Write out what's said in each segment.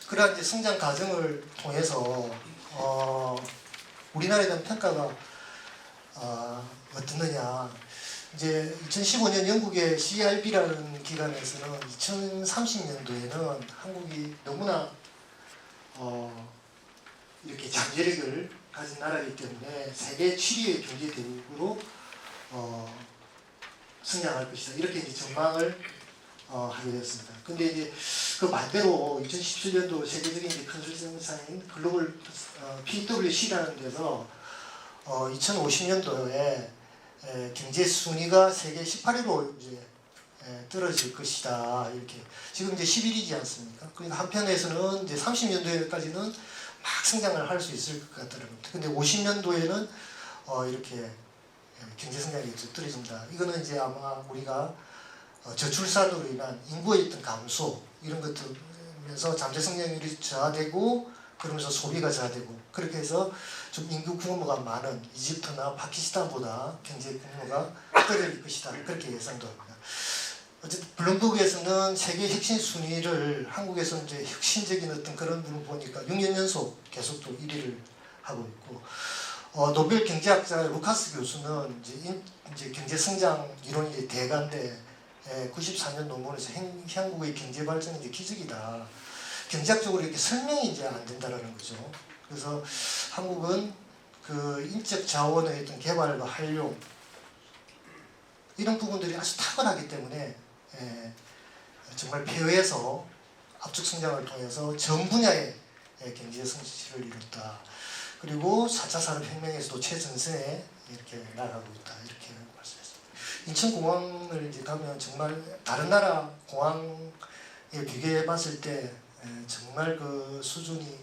그러한 이제 성장 과정을 통해서 우리나라에 대한 평가가 어떻느냐. 이제 2015년 영국의 CRB라는 기관에서는 2030년도에는 한국이 너무나 이렇게 잠재력을 가진 나라이기 때문에 세계 7위의 경제 대국으로 성장할 것이다. 이렇게 이제 전망을 하게 되었습니다. 근데 이제 그 반대로 2017년도 세계적인 이제 컨설팅사인 글로벌 PwC라는 데서 2050년도에 경제 순위가 세계 18위로 이제 떨어질 것이다. 이렇게 지금 이제 11위지 않습니까? 그러니까 한편에서는 이제 30년도에까지는 막 성장을 할 수 있을 것 같다는 겁니다. 근데 50년도에는 이렇게 경제 성장이 떨어집니다. 이거는 이제 아마 우리가 저출산으로 인한 인구의 어떤 감소 이런 것들면서 잠재 성장률이 저하되고 그러면서 소비가 저하되고 그렇게 해서 좀 인구 규모가 많은 이집트나 파키스탄보다 경제 규모가 떨어질 것이다. 그렇게 예상도 합니다. 어쨌든 블룸버그에서는 세계 혁신 순위를 한국에서 이제 혁신적인 어떤 그런 분을 보니까 6년 연속 계속 또 1위를 하고 있고 노벨 경제학자 루카스 교수는 이제 경제 성장 이론의 대가인데 94년 논문에서 한국의 경제 발전은 이제 기적이다. 경제학적으로 이렇게 설명이 이제 안 된다라는 거죠. 그래서 한국은 그 인적 자원의 어떤 개발과 활용 이런 부분들이 아주 탁월하기 때문에 정말 폐허에서 압축 성장을 통해서 전 분야의 경제 성취를 이뤘다. 그리고 4차 산업혁명에서도 최전선에 이렇게 나가고 있다. 이렇게 말씀했습니다. 인천공항을 이제 가면 정말 다른 나라 공항에 비교해 봤을 때 정말 그 수준이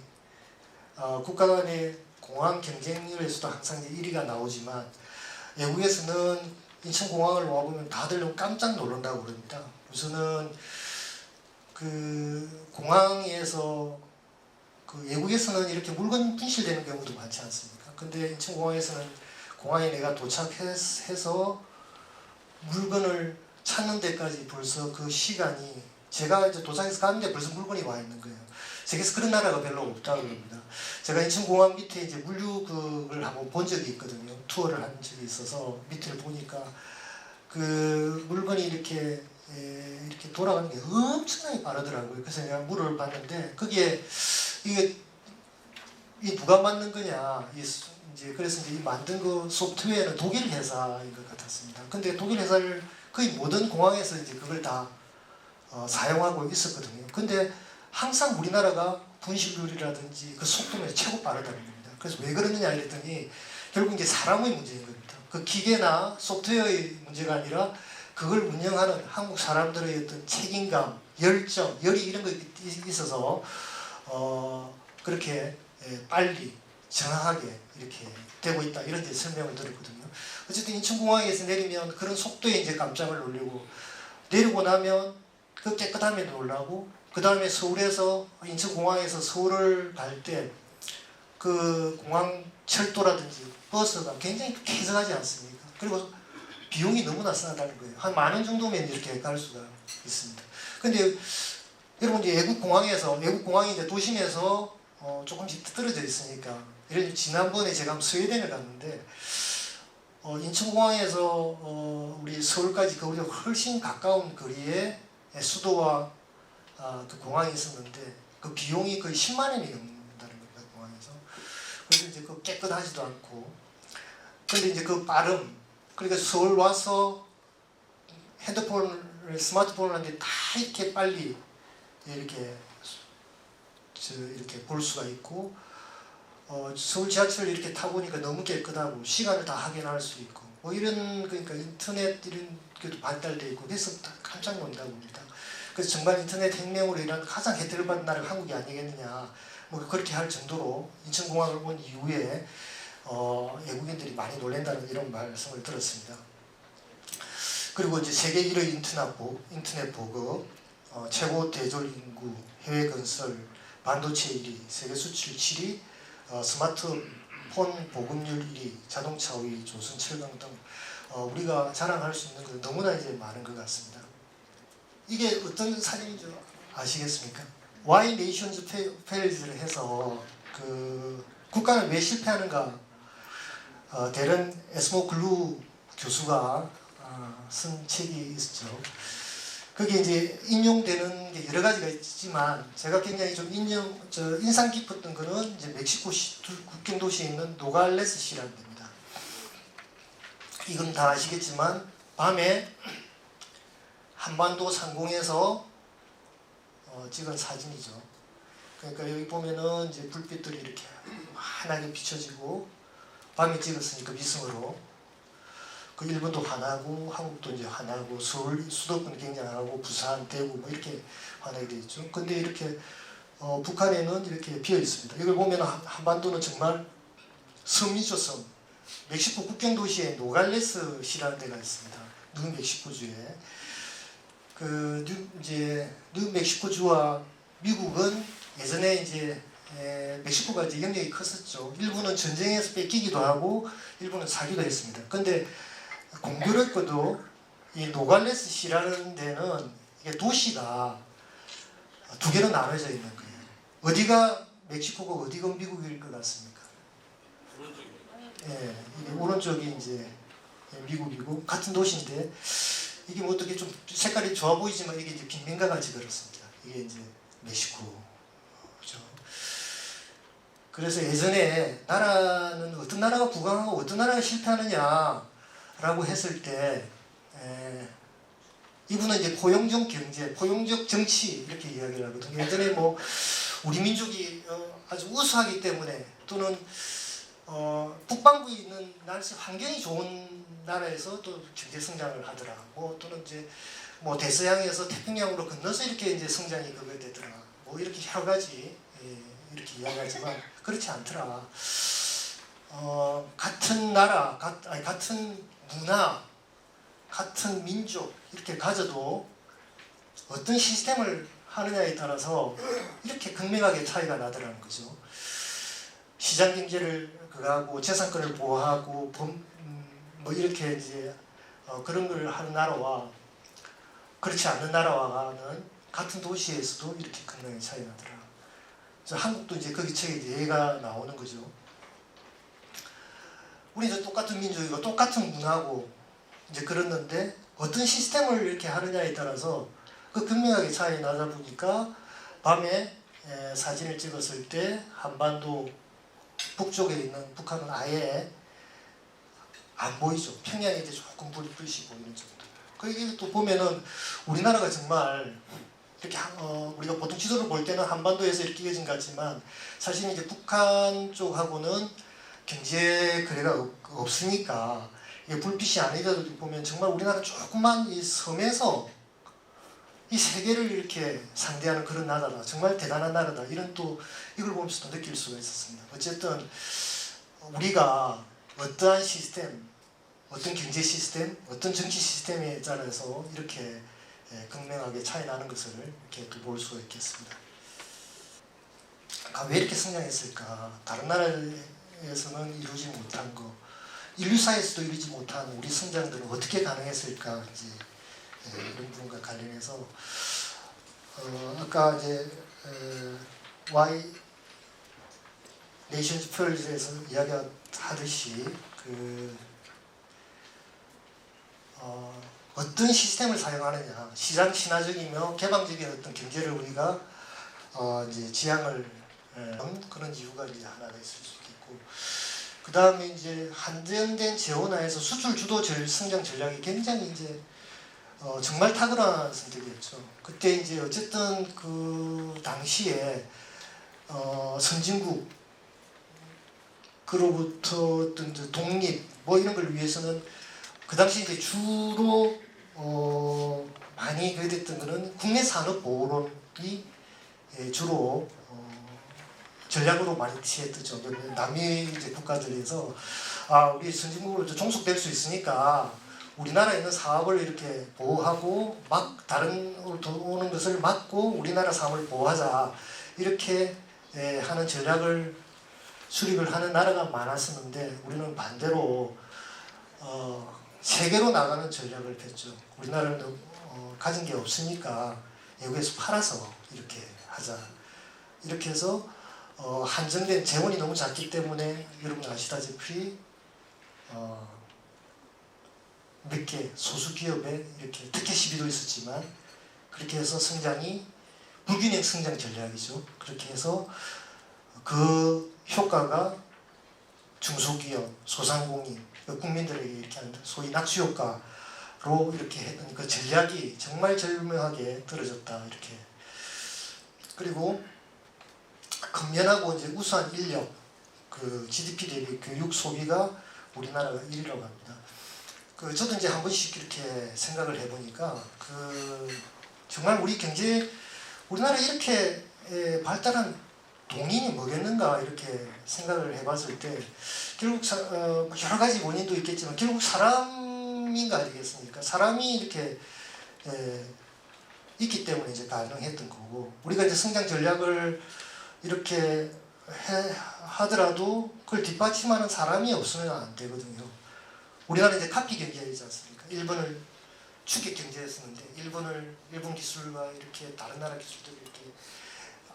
국가 간의 공항 경쟁률에서도 항상 1위가 나오지만 외국에서는 인천공항을 와보면 다들 너무 깜짝 놀란다고 그럽니다. 우선은 그 공항에서 그 외국에서는 이렇게 물건 분실되는 경우도 많지 않습니까? 근데 인천공항에서는 공항에 내가 도착해서 물건을 찾는 데까지 벌써 그 시간이 제가 이제 도착해서 가는데 벌써 물건이 와 있는 거예요. 세계에서 그런 나라가 별로 없다고 합니다. 제가 인천공항 밑에 이제 물류국을 한번 본 적이 있거든요. 투어를 한 적이 있어서 밑을 보니까 그 물건이 이렇게 돌아가는 게 엄청나게 빠르더라고요. 그래서 내가 물을 봤는데 거기에 이게 누가 만든 거냐 이제 그래서 이제 만든 그 소프트웨어는 독일 회사인 것 같았습니다. 근데 독일 회사를 거의 모든 공항에서 이제 그걸 다 사용하고 있었거든요. 근데 항상 우리나라가 분실률이라든지 그 속도면 최고 빠르다는 겁니다. 그래서 왜 그러느냐 이랬더니 결국 이제 사람의 문제인 겁니다. 그 기계나 소프트웨어의 문제가 아니라 그걸 운영하는 한국 사람들의 어떤 책임감, 열정, 열이 이런 거 있어서 그렇게 빨리 정확하게 이렇게 되고 있다 이런 데 설명을 들었거든요. 어쨌든 인천공항에서 내리면 그런 속도에 이제 깜짝을 놀리고 내리고 나면 그 깨끗함에 놀라고 그 다음에 서울에서 인천공항에서 서울을 갈 때 그 공항 철도라든지 버스가 굉장히 쾌적하지 않습니까? 그리고 비용이 너무나 싸다는 거예요. 한 10,000원 정도면 이렇게 갈 수가 있습니다. 근데 여러분 이제 외국 공항이 이제 도심에서 조금씩 떨어져 있으니까 예를 들어 지난번에 제가 스웨덴을 갔는데 인천공항에서 우리 서울까지 거리가 훨씬 가까운 거리에 수도와 그 공항이 있었는데 그 비용이 거의 10만 원이 넘는다는 겁니다. 공항에서. 그래서 이제 그 깨끗하지도 않고 근데 이제 그 빠름 그러니까 서울 와서 스마트폰을 하는데 다 이렇게 빨리 이렇게 볼 수가 있고 서울 지하철 이렇게 타보니까 너무 깨끗하고 시간을 다 확인할 수 있고 뭐 이런 그러니까 인터넷 이런 것도 발달되어 있고 그래서 깜짝 놀란다고 합니다. 그래서 정말 인터넷 혁명으로 인한 가장 혜택을 받는 나라가 한국이 아니겠느냐 뭐 그렇게 할 정도로 인천공항을 온 이후에 외국인들이 많이 놀란다는 이런 말씀을 들었습니다. 그리고 이제 세계 1위 인터넷 보급, 최고 대졸 인구, 해외 건설, 반도체 1위, 세계 수출 7위, 스마트폰 보급률 1위, 자동차 5위, 조선 철강 등 우리가 자랑할 수 있는 것 너무나 이제 많은 것 같습니다. 이게 어떤 사진인 줄 아시겠습니까? Why Nations Fails를 해서 그 국가는 왜 실패하는가, 데런 에스모글루 교수가 쓴 책이 있었죠. 그게 이제 인용되는 게 여러 가지가 있지만 제가 굉장히 좀 인상 깊었던 거는 이제 멕시코 국경 도시에 있는 노갈레스시라는 데입니다. 이건 다 아시겠지만 밤에 한반도 상공에서 찍은 사진이죠. 그러니까 여기 보면은 이제 불빛들이 이렇게 환하게 비춰지고 밤에 찍었으니까 위성으로 그 일본도 환하고 한국도 이제 환하고 서울 수도권 굉장하고 부산 대구 뭐 이렇게 환하게 되어 있죠. 근데 이렇게 북한에는 이렇게 비어 있습니다. 이걸 보면 한반도는 정말 섬이죠, 섬. 멕시코 국경 도시에 노갈레스시라는 데가 있습니다. 뉴멕시코주에. 이제 뉴멕시코주와 미국은 예전에 이제 멕시코가 이제 영역이 컸었죠. 일부는 전쟁에서 뺏기기도 하고 일부는 사기도 했습니다. 근데 공교롭게도 이 노갈레스시라는 데는 이게 도시가 두 개로 나눠져 있는 거예요. 어디가 멕시코고 어디가 미국일 것 같습니까? 예, 이게 오른쪽이 이제 미국이고 같은 도시인데 이게 뭐 어떻게 좀 색깔이 좋아 보이지만 이게 이제 빈민가 같이 그렇습니다. 이게 이제 멕시코죠. 그래서 예전에 나라는 어떤 나라가 부강하고 어떤 나라가 실패하느냐라고 했을 때 이분은 이제 포용적 경제, 포용적 정치 이렇게 이야기를 하거든요. 예전에 뭐 우리 민족이 아주 우수하기 때문에 또는 북반구에 있는 날씨 환경이 좋은 나라에서 또 경제 성장을 하더라. 뭐 또는 이제 뭐 대서양에서 태평양으로 건너서 이렇게 이제 성장이 그게 되더라. 뭐 이렇게 여러 가지 이렇게 이야기하지만 그렇지 않더라. 같은 나라, 같은 문화, 같은 민족 이렇게 가져도 어떤 시스템을 하느냐에 따라서 이렇게 극명하게 차이가 나더라는 거죠. 시장 경제를 그거하고 재산권을 보호하고 뭐 이렇게 이제 그런 걸 하는 나라와 그렇지 않는 나라와는 같은 도시에서도 이렇게 극명하게 차이 나더라. 그래서 한국도 이제 거기 책에 이제 얘가 나오는 거죠. 우리 이제 똑같은 민족이고 똑같은 문화고 이제 그랬는데 어떤 시스템을 이렇게 하느냐에 따라서 그 극명하게 차이 나다 보니까 밤에 사진을 찍었을 때 한반도 북쪽에 있는 북한은 아예 안 보이죠. 평양에 이제 조금 불빛이 보이는 정도. 그게 또 보면은 우리나라가 정말 이렇게 우리가 보통 지도를 볼 때는 한반도에서 이렇게 이어진 것 같지만 사실 이제 북한 쪽하고는 경제 거래가 없으니까 이게 불빛이 아니라도 보면 정말 우리나라 조그만 이 섬에서 이 세계를 이렇게 상대하는 그런 나라다. 정말 대단한 나라다. 이런 또 이걸 보면서 또 느낄 수가 있었습니다. 어쨌든 우리가 어떠한 시스템, 어떤 경제 시스템, 어떤 정치 시스템에 따라서 이렇게 극명하게 차이 나는 것을 이렇게 또 볼 수가 있겠습니다. 왜 이렇게 성장했을까? 다른 나라에서는 이루지 못한 거, 인류사에서도 이루지 못한 우리 성장들은 어떻게 가능했을까? 이제 이런 부분과 관련해서 아까 이제 Why Nations Fails에서 이야기하듯이 어떤 시스템을 사용하느냐, 시장 신화적이며 개방적인 어떤 경제를 우리가 이제 지향을 그런 이유가 이제 하나가 있을 수 있겠고, 그 다음에 이제 한정된 재원화에서 수출 주도 성장 전략이 굉장히 이제 정말 탁월한 선택이었죠. 그때 이제 어쨌든 그 당시에 선진국 그로부터 어떤 독립 뭐 이런 걸 위해서는 그 당시 이제 주로 많이 그랬던 거는 국내 산업 보호론이 주로 전략으로 많이 취했죠. 남미 이제 국가들에서 우리 선진국으로 종속될 수 있으니까 우리나라에 있는 사업을 이렇게 보호하고 막 다른 오는 것을 막고 우리나라 사업을 보호하자 이렇게 하는 전략을 수립을 하는 나라가 많았었는데 우리는 반대로 세계로 나가는 전략을 폈죠. 우리나라는 가진 게 없으니까 외국에서 팔아서 이렇게 하자. 이렇게 해서 한정된 재원이 너무 작기 때문에 여러분 아시다시피 몇 개 소수 기업에 이렇게 특혜 시비도 있었지만 그렇게 해서 성장이 불균형 성장 전략이죠. 그렇게 해서 그 효과가 중소기업, 소상공인, 국민들에게 이렇게 하는 소위 낙수 효과로 이렇게 했던 그 전략이 정말 절묘하게 떨어졌다 이렇게. 그리고 급면하고 이제 우수한 인력, 그 GDP 대비 교육 소비가 우리나라가 1위라고 합니다. 저도 이제 한 번씩 이렇게 생각을 해보니까 정말 우리 경제 우리나라 이렇게 발달한 동인이 뭐겠는가 이렇게 생각을 해봤을 때 결국 여러 가지 원인도 있겠지만 결국 사람인 거 아니겠습니까? 사람이 이렇게 있기 때문에 이제 가능했던 거고 우리가 이제 성장 전략을 이렇게 하더라도 그걸 뒷받침하는 사람이 없으면 안 되거든요. 우리나라 이제 카피 경제이지 않습니까? 일본을 추격 경제였었는데 일본 기술과 이렇게 다른 나라 기술들을 이렇게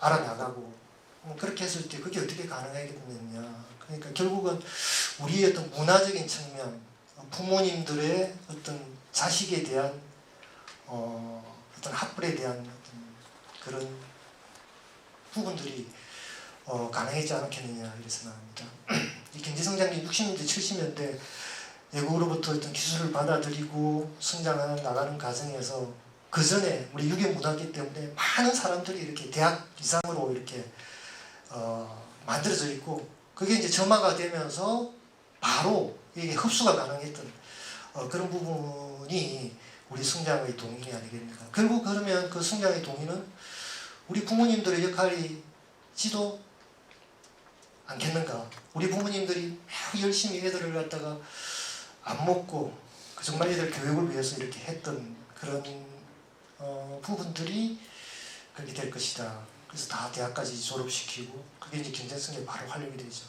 알아나가고 그렇게 했을 때 그게 어떻게 가능하겠느냐. 그러니까 결국은 우리의 어떤 문화적인 측면, 부모님들의 어떤 자식에 대한 어떤 학벌에 대한 어떤 그런 부분들이 가능하지 않겠느냐 이렇게 생각합니다. 이 경제성장이 60년대, 70년대 외국으로부터 어떤 기술을 받아들이고 성장해 나가는 과정에서 그 전에 우리 유교 문화기 때문에 많은 사람들이 이렇게 대학 이상으로 이렇게 만들어져 있고 그게 이제 점화가 되면서 바로 이게 흡수가 가능했던 그런 부분이 우리 성장의 동인이 아니겠습니까? 결국 그러면 그 성장의 동인은 우리 부모님들의 역할이지도 않겠는가? 우리 부모님들이 매우 열심히 애들을 갖다가 안 먹고 정말 애들 교육을 위해서 이렇게 했던 그런 부분들이 그렇게 될 것이다. 그래서 다 대학까지 졸업시키고 그게 이제 경쟁성에 바로 활용이 되죠.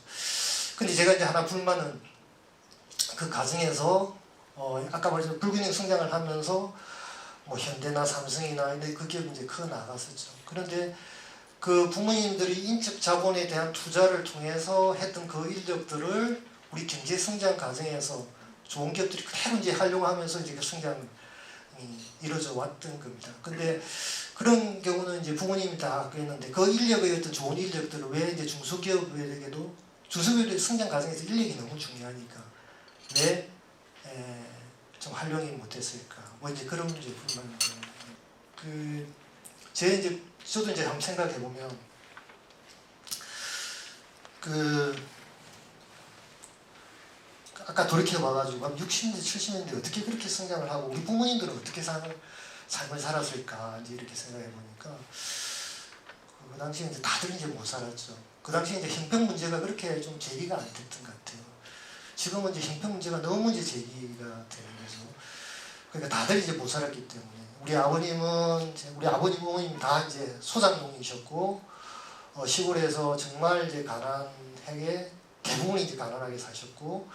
근데 제가 이제 하나 불만은 그 과정에서 아까 말했던 불균형 성장을 하면서 뭐 현대나 삼성이나 이런 그 기업이 이제 커 나갔었죠. 그런데 그 부모님들이 인적 자본에 대한 투자를 통해서 했던 그 인력들을 우리 경제 성장 과정에서 좋은 기업들이 그대로 이제 활용하면서 이제 그 성장이 이루어져 왔던 겁니다. 근데 그런 경우는 이제 부모님이 다 그랬는데 그 인력의 어떤 좋은 인력들을 왜 이제 중소기업에게도 중소기업의 성장 과정에서 인력이 너무 중요하니까 왜 좀 활용이 못했을까? 뭐 이제 그런 문제 불만인데 저도 이제 한번 생각해 보면 아까 돌이켜 봐가지고 60년대, 70년대 어떻게 그렇게 성장을 하고 우리 부모님들은 어떻게 삶을 살았을까 이제 이렇게 생각해 보니까 그 당시에 이제 다들 이제 못 살았죠. 그 당시에 이제 형평 문제가 그렇게 좀 제기가 안 됐던 것 같아요. 지금은 이제 형평 문제가 너무 이제 제기가 되는 거죠. 그러니까 다들 이제 못 살았기 때문에 우리 아버님 어머님 다 이제 소장농이셨고 시골에서 정말 이제 가난하게 대부분이 이제 가난하게 사셨고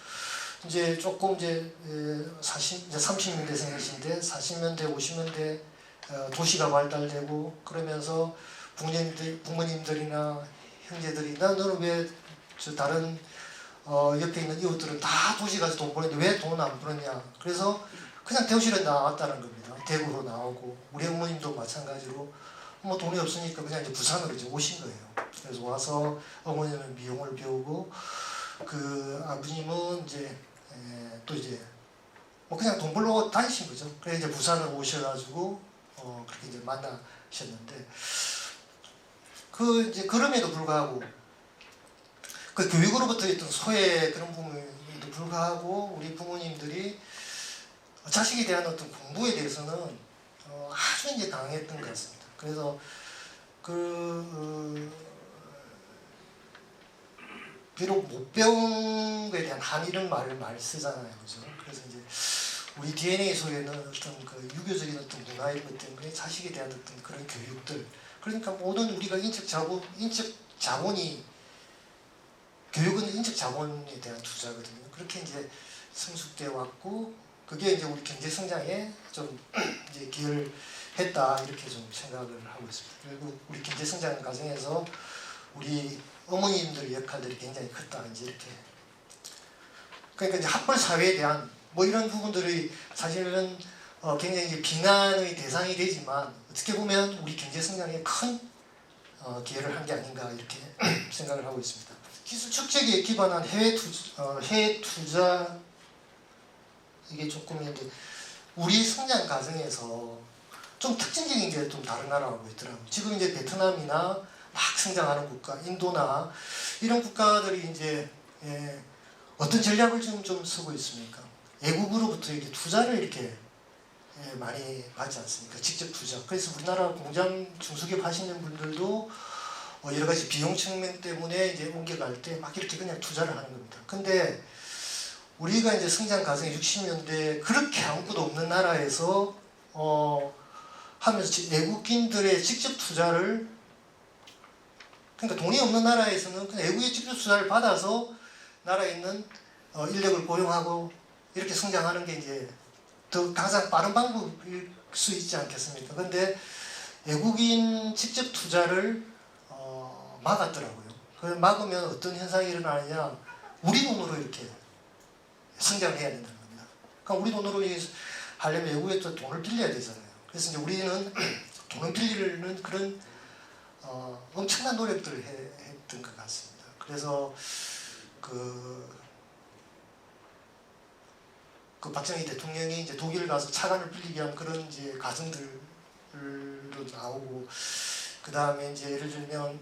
이제 조금 이제 30년대 생이신데 40년대 50년대 도시가 발달되고 그러면서 부모님들이나 형제들이 너는 왜 저 다른 옆에 있는 이웃들은 다 도시 가서 돈 버는데 왜 돈 안 벌었냐. 그래서 그냥 대구시로 나왔다는 겁니다. 대구로 나오고 우리 어머님도 마찬가지로 뭐 돈이 없으니까 그냥 이제 부산으로 이제 오신 거예요. 그래서 와서 어머니는 미용을 배우고 그 아버님은 이제 또 이제 뭐 그냥 돈 벌러 다니신 거죠. 그래서 이제 부산을 오셔가지고 그렇게 이제 만나셨는데 이제 그럼에도 불구하고 그 교육으로부터 있던 소외 그런 부분에도 불구하고 우리 부모님들이 자식에 대한 어떤 공부에 대해서는 아주 이제 강했던 것 같습니다. 그래서 비록 못 배운 거에 대한 한이런 말을 많이 쓰잖아요, 그죠? 그래서 이제 우리 DNA 속에는 어떤 그 유교적인 어떤 문화 이런 것 때문에 자식에 대한 어떤 그런 교육들, 그러니까 모든 우리가 인적 자본이 교육은 인적 자본에 대한 투자거든요. 그렇게 이제 성숙돼 왔고 그게 이제 우리 경제 성장에 좀 이제 기여를 했다 이렇게 좀 생각을 하고 있습니다. 그리고 우리 경제 성장 과정에서 우리 어머님들의 역할들이 굉장히 컸다 이제 이렇게. 그러니까 이제 학벌 사회에 대한 뭐 이런 부분들이 사실은 굉장히 이제 비난의 대상이 되지만 어떻게 보면 우리 경제 성장에 큰 기여를 한 게 아닌가 이렇게 생각을 하고 있습니다. 기술 축적에 기반한 해외 투자 이게 조금 이제 우리 성장 과정에서 좀 특징적인 게 좀 다른 나라하고 있더라고요. 지금 이제 베트남이나 막 성장하는 국가, 인도나 이런 국가들이 이제 어떤 전략을 지금 좀 쓰고 있습니까? 외국으로부터 이렇게 투자를 이렇게 많이 받지 않습니까? 직접 투자. 그래서 우리나라 공장 중소기업 하시는 분들도 여러 가지 비용 측면 때문에 이제 옮겨갈 때 막 이렇게 그냥 투자를 하는 겁니다. 근데 우리가 이제 성장 과정에 60년대 그렇게 아무것도 없는 나라에서 하면서 외국인들의 직접 투자를 그러니까 돈이 없는 나라에서는 그냥 외국의 직접 투자를 받아서 나라에 있는 인력을 고용하고 이렇게 성장하는 게 이제 더 가장 빠른 방법일 수 있지 않겠습니까? 근데 외국인 직접 투자를 막았더라고요. 그걸 막으면 어떤 현상이 일어나느냐? 우리 돈으로 이렇게 성장을 해야 된다는 겁니다. 그러니까 우리 돈으로 하려면 외국에서 돈을 빌려야 되잖아요. 그래서 이제 우리는 돈을 빌리는 그런 엄청난 노력들을 했던 것 같습니다. 그래서 그 박정희 대통령이 이제 독일 가서 차관을 빌리기 위한 그런 이제 과정들로 나오고, 그 다음에 이제 예를 들면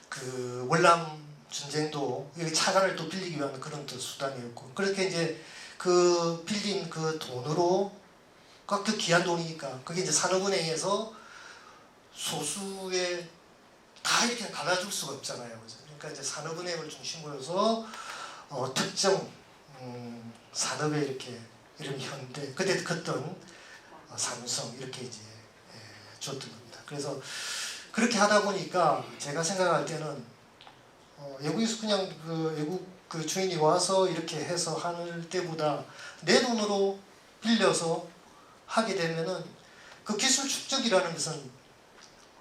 그 월남 전쟁도 여기 차관을 또 빌리기 위한 그런 또 수단이었고, 그렇게 이제 그 빌린 그 돈으로 그 귀한 돈이니까 그게 이제 산업은행에서 소수의 다 이렇게 갈라줄 수가 없잖아요. 그러니까 이제 산업은행을 중심으로 해서 특정 산업에 이렇게 이런 현대 그때 컸던 삼성 이렇게 이제 줬던 겁니다. 그래서 그렇게 하다 보니까 제가 생각할 때는 외국에서 그냥 그 외국 그 주인이 와서 이렇게 해서 하는 때보다 내 돈으로 빌려서 하게 되면은 그 기술 축적이라는 것은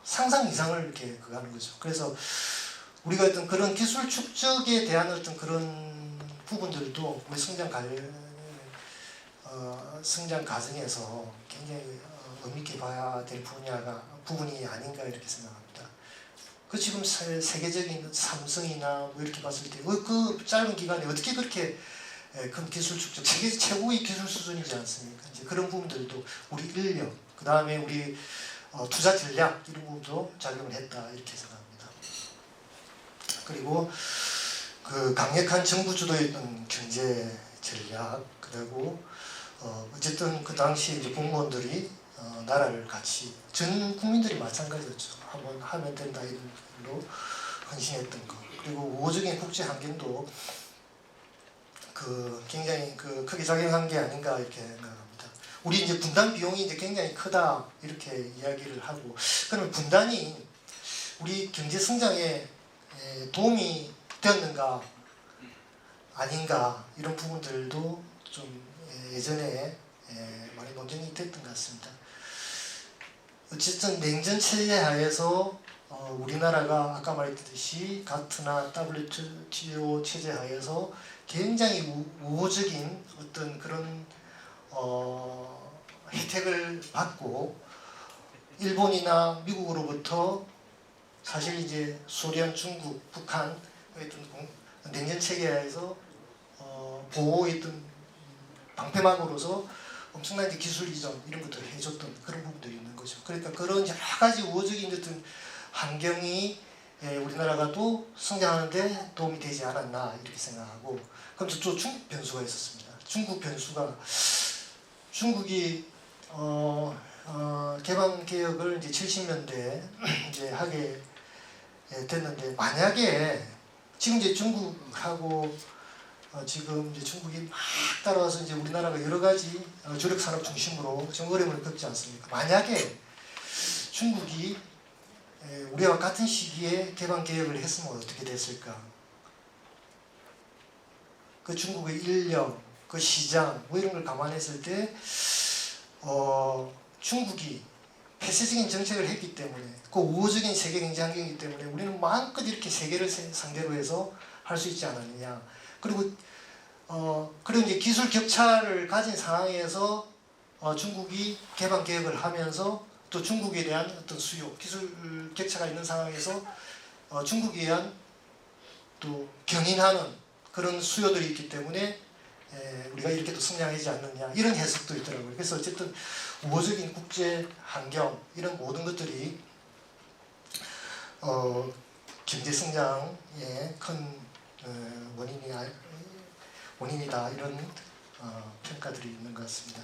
상상 이상을 이렇게 하는 거죠. 그래서 우리가 어떤 그런 기술 축적에 대한 어떤 그런 부분들도 우리 성장 과정에서 굉장히 의미 있게 봐야 될 부분이 아닌가 이렇게 생각합니다. 그 지금 세계적인 삼성이나 뭐 이렇게 봤을 때 그 짧은 기간에 어떻게 그렇게 큰 기술 축적, 세계 최고의 기술 수준이지 않습니까? 이제 그런 부분들도 우리 인력, 그 다음에 우리 투자 전략 이런 부분도 작용을 했다 이렇게 생각합니다. 그리고 그 강력한 정부 주도였던 경제 전략, 그리고 어쨌든 그 당시 이제 공무원들이 나라를 같이 전 국민들이 마찬가지였죠. 한번 하면 된다 이런 걸로 헌신했던 거. 그리고 우호적인 국제 환경도 그 굉장히 그 크게 작용한 게 아닌가 이렇게 생각합니다. 우리 이제 분단 비용이 이제 굉장히 크다 이렇게 이야기를 하고, 그러면 분단이 우리 경제 성장에 도움이 되었는가 아닌가 이런 부분들도 좀 예전에 많이 논쟁이 됐던 것 같습니다. 어쨌든 냉전 체제 하에서 우리나라가 아까 말했듯이 가트나 WTO 체제 하에서 굉장히 우호적인 어떤 그런 혜택을 받고, 일본이나 미국으로부터 사실 이제 소련, 중국, 북한 어떤 냉전 체계에서 보호했던 방패막으로서 엄청난 기술 이전 이런 것들을 해줬던 그런 부분들이 있는 거죠. 그러니까 그런 여러 가지 우호적인 어떤 환경이 우리나라가 또 성장하는데 도움이 되지 않았나 이렇게 생각하고, 그럼 또 중국 변수가 있었습니다. 중국 변수가 중국이 개방 개혁을 이제 70년대 이제 하게 됐는데, 만약에 지금 이제 중국하고 지금 이제 중국이 막 따라와서 이제 우리나라가 여러 가지 주력 산업 중심으로 지금 어려움을 겪지 않습니까? 만약에 중국이 우리와 같은 시기에 개방 개혁을 했으면 어떻게 됐을까? 그 중국의 인력, 그 시장 뭐 이런 걸 감안했을 때 중국이 폐쇄적인 정책을 했기 때문에 그 우호적인 세계 경제 환경이기 때문에 우리는 마음껏 이렇게 세계를 상대로 해서 할 수 있지 않았느냐. 그리고 그리고 이제 기술 격차를 가진 상황에서 중국이 개방 개혁을 하면서 또 중국에 대한 어떤 수요, 기술 격차가 있는 상황에서 중국에 대한 또 견인하는 그런 수요들이 있기 때문에 우리가 이렇게 또 성장하지 않느냐 이런 해석도 있더라고요. 그래서 어쨌든 우호적인 국제 환경 이런 모든 것들이 경제 성장의 큰 원인이다 이런 평가들이 있는 것 같습니다.